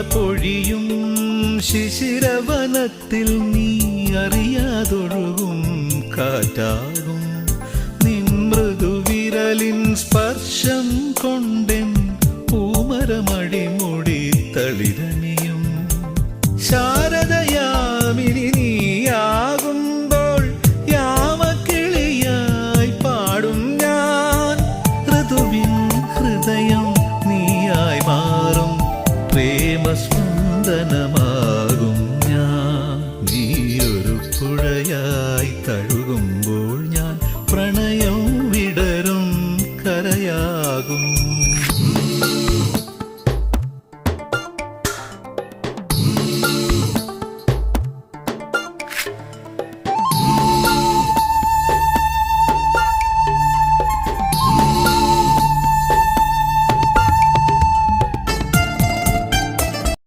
പൊഴിയും ശിശിരവനത്തിൽ നീ അറിയാതൊഴുകും കാറ്റാകും. നിൻ മൃദുവിരലിൻ സ്പർശം കൊണ്ടെൻ പൂമരമടിമുടി തളിരണിയും. ശാരദയാമിനി നീയാകുമ്പോൾ യാമക്കിളിയായി പാടും ഞാൻ. ഋതുവിൻ ഹൃദയം നീയായി മാറും പ്രേമസ്പന്ദനമാ